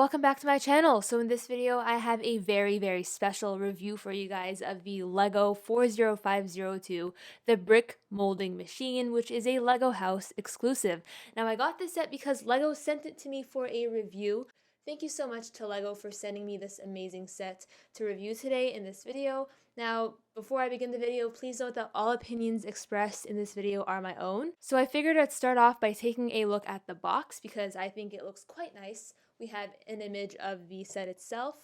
Welcome back to my channel. So in this video, I have a very special review for you guys of the LEGO 40502, the Brick Molding Machine, which is a LEGO House exclusive. Now I got this set because LEGO sent it to me for a review. Thank you so much to LEGO for sending me this amazing set to review today in this video. Now, before I begin the video, please note that all opinions expressed in this video are my own. So I figured I'd start off by taking a look at the box because I think it looks quite nice. We have an image of the set itself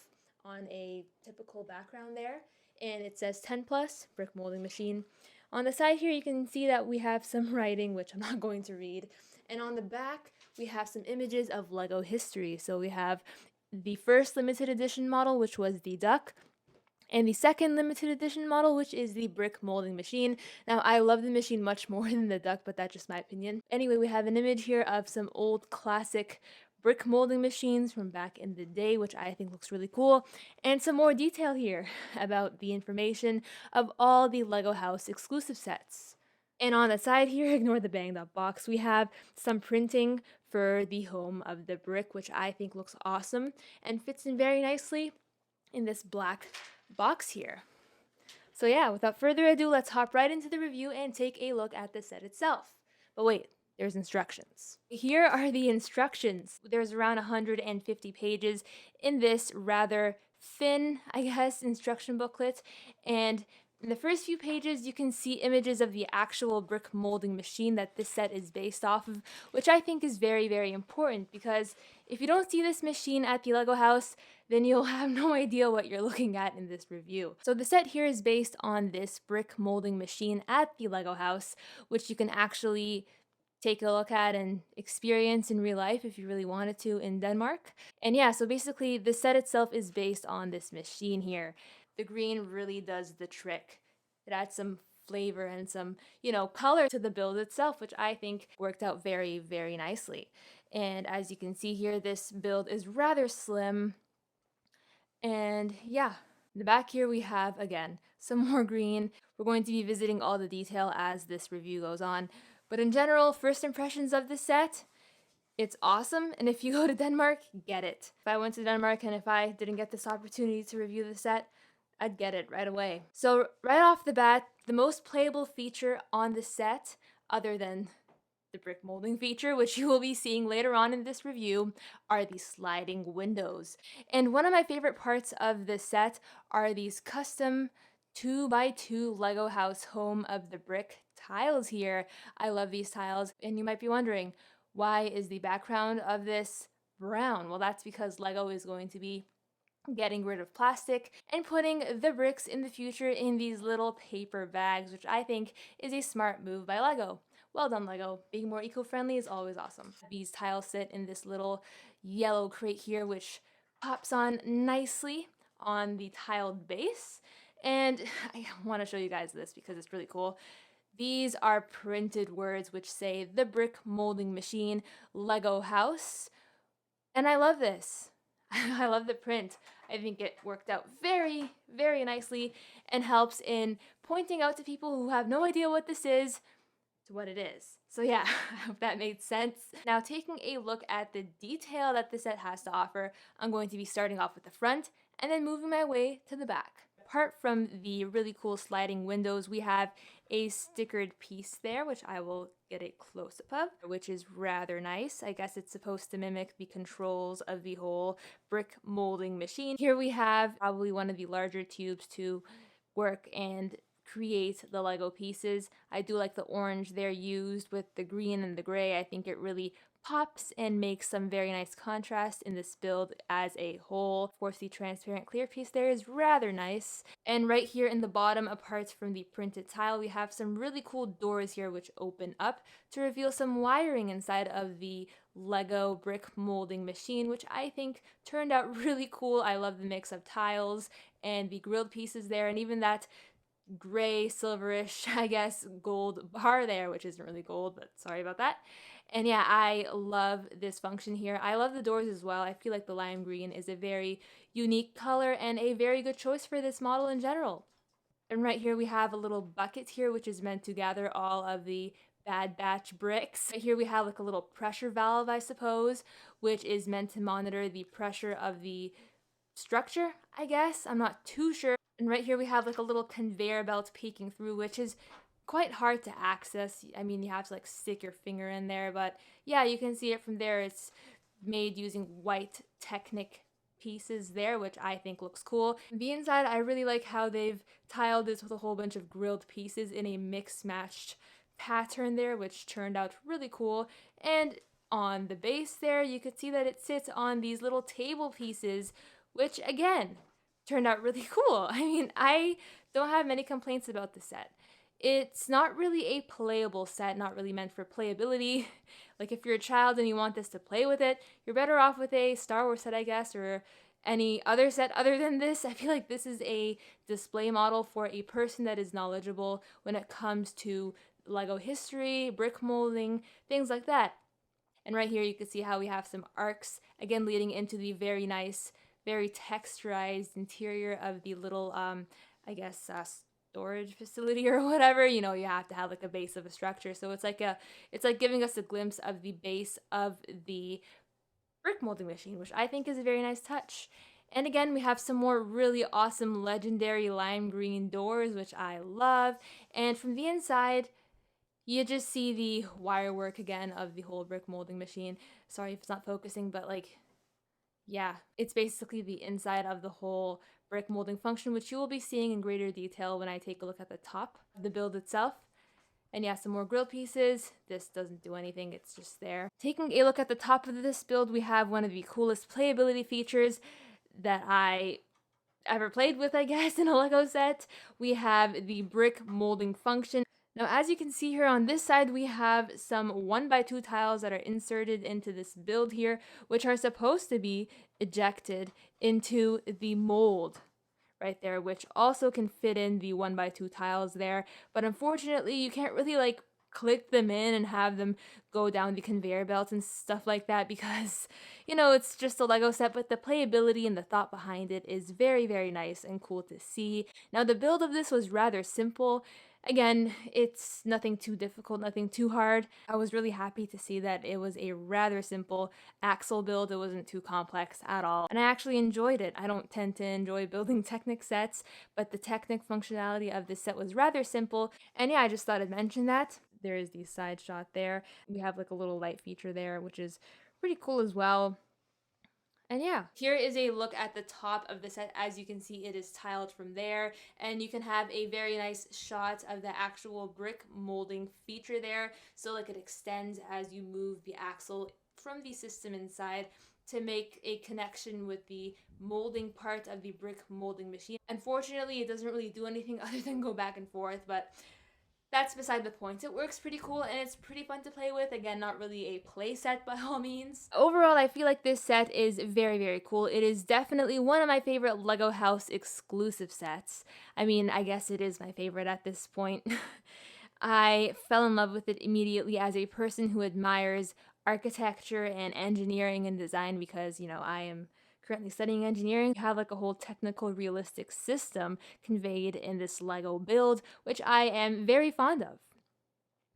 on a typical background there, and it says 10 plus Brick Molding Machine. On the side here, you can see that we have some writing, which I'm not going to read. And on the back, we have some images of LEGO history. So we have the first limited edition model, which was the duck, and the second limited edition model, which is the Brick Molding Machine. Now, I love the machine much more than the duck, but that's just my opinion. Anyway, we have an image here of some old classic brick molding machines from back in the day, which I think looks really cool, and some more detail here about the information of all the LEGO House exclusive sets. And on the side here, ignore the banged up box, we have some printing for the home of the brick, which I think looks awesome and fits in very nicely in this black box here. So yeah, without further ado, let's hop right into the review and take a look at the set itself. But wait, there's instructions. Here are the instructions. There's around 150 pages in this rather thin, I guess, instruction booklet. And in the first few pages, you can see images of the actual brick molding machine that this set is based off of, which I think is very important, because if you don't see this machine at the LEGO house, then you'll have no idea what you're looking at in this review. So the set here is based on this brick molding machine at the LEGO house, which you can actually take a look at and experience in real life if you really wanted to in Denmark. And yeah, so basically the set itself is based on this machine here. The green really does the trick. It adds some flavor and some, color to the build itself, which I think worked out very nicely. And as you can see here, this build is rather slim. And yeah, in the back here we have, again, some more green. We're going to be visiting all the detail as this review goes on. But in general, first impressions of this set, it's awesome, and if you go to Denmark, get it. If I went to Denmark and if I didn't get this opportunity to review the set, I'd get it right away. So right off the bat, the most playable feature on the set, other than the brick molding feature, which you will be seeing later on in this review, are these sliding windows. And one of my favorite parts of this set are these custom 2x2 LEGO house home of the brick tiles here. I love these tiles, and you might be wondering, why is the background of this brown? Well, that's because LEGO is going to be getting rid of plastic and putting the bricks in the future in these little paper bags, which I think is a smart move by LEGO. Well done, LEGO. Being more eco-friendly is always awesome. These tiles sit in this little yellow crate here, which pops on nicely on the tiled base. And I want to show you guys this because it's really cool. These are printed words which say the Brick Molding Machine LEGO House. And I love this. I love the print. I think it worked out very nicely and helps in pointing out to people who have no idea what this is to what it is. So yeah, I hope that made sense. Now, taking a look at the detail that the set has to offer, I'm going to be starting off with the front and then moving my way to the back. Apart from the really cool sliding windows, we have a stickered piece there, which I will get a close-up of, which is rather nice. I guess it's supposed to mimic the controls of the whole brick molding machine. Here we have probably one of the larger tubes to work and create the LEGO pieces. I do like the orange there used with the green and the gray. I think it really pops and makes some very nice contrast in this build as a whole. Of course, the transparent clear piece there is rather nice. And right here in the bottom, apart from the printed tile, we have some really cool doors here which open up to reveal some wiring inside of the LEGO brick molding machine, which I think turned out really cool. I love the mix of tiles and the grilled pieces there, and even that gray, silverish, I guess, gold bar there, which isn't really gold, but sorry about that. And yeah, I love this function here. I love the doors as well. I feel like the lime green is a very unique color and a very good choice for this model in general. And right here we have a little bucket here, which is meant to gather all of the bad batch bricks. Right here we have like a little pressure valve, I suppose, which is meant to monitor the pressure of the structure, I guess. I'm not too sure. And right here we have like a little conveyor belt peeking through, which is quite hard to access. I mean, you have to like stick your finger in there, but yeah, you can see it from there. It's made using white Technic pieces there, which I think looks cool. The inside, I really like how they've tiled this with a whole bunch of grilled pieces in a mix matched pattern there, which turned out really cool. And on the base there, you could see that it sits on these little table pieces, which again turned out really cool. I mean, I don't have many complaints about the set. It's not really a playable set, not really meant for playability. Like if you're a child and you want this to play with it, you're better off with a Star Wars set, I guess, or any other set other than this. I feel like this is a display model for a person that is knowledgeable when it comes to Lego history, brick molding, things like that. And right here you can see how we have some arcs, again leading into the very nice, very texturized interior of the little, I guess, storage facility or whatever. You know, you have to have like a base of a structure, so it's like giving us a glimpse of the base of the brick molding machine, which I think is a very nice touch. And again, we have some more really awesome legendary lime green doors, which I love. And from the inside, you just see the wire work again of the whole brick molding machine. Sorry if it's not focusing, but like, yeah, it's basically the inside of the whole brick molding function, which you will be seeing in greater detail when I take a look at the top of the build itself. And yeah, some more grill pieces. This doesn't do anything, it's just there. Taking a look at the top of this build, we have one of the coolest playability features that I ever played with, I guess, in a Lego set. We have the brick molding function. Now, as you can see here on this side, we have some 1x2 tiles that are inserted into this build here, which are supposed to be ejected into the mold right there, which also can fit in the 1x2 tiles there. But unfortunately, you can't really like click them in and have them go down the conveyor belts and stuff like that because, you know, it's just a Lego set, but the playability and the thought behind it is very, very nice and cool to see. Now, the build of this was rather simple. Again, it's nothing too difficult, nothing too hard. I was really happy to see that it was a rather simple axle build. It wasn't too complex at all, and I actually enjoyed it. I don't tend to enjoy building Technic sets, but the Technic functionality of this set was rather simple, and yeah, I just thought I'd mention that. There is the side shot there. We have like a little light feature there, which is pretty cool as well. And yeah, here is a look at the top of the set. As you can see, it is tiled from there, and you can have a very nice shot of the actual brick molding feature there. So like it extends as you move the axle from the system inside to make a connection with the molding part of the brick molding machine. Unfortunately, it doesn't really do anything other than go back and forth, but that's beside the point. It works pretty cool and it's pretty fun to play with. Again, not really a play set by all means. Overall, I feel like this set is very, very cool. It is definitely one of my favorite Lego House exclusive sets. I mean, I guess it is my favorite at this point. I fell in love with it immediately as a person who admires architecture and engineering and design because, you know, I am currently studying engineering. You have like a whole technical realistic system conveyed in this Lego build, which I am very fond of.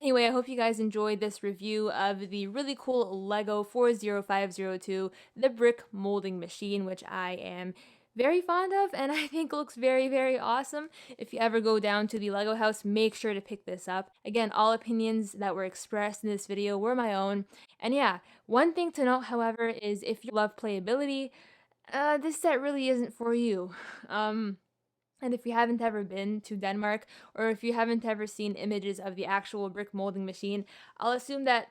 Anyway, I hope you guys enjoyed this review of the really cool Lego 40502, the Brick Molding Machine, which I am very fond of and I think looks very, very awesome. If you ever go down to the Lego house, make sure to pick this up. Again, all opinions that were expressed in this video were my own. And yeah, one thing to note, however, is if you love playability, this set really isn't for you. And if you haven't ever been to Denmark, or if you haven't ever seen images of the actual brick molding machine, I'll assume that,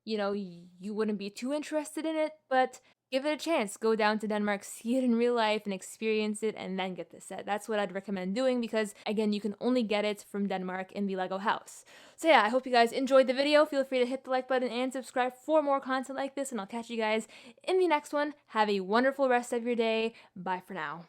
you know, you wouldn't be too interested in it, but give it a chance. Go down to Denmark, see it in real life, and experience it, and then get this set. That's what I'd recommend doing because, again, you can only get it from Denmark in the Lego house. So yeah, I hope you guys enjoyed the video. Feel free to hit the like button and subscribe for more content like this, and I'll catch you guys in the next one. Have a wonderful rest of your day. Bye for now.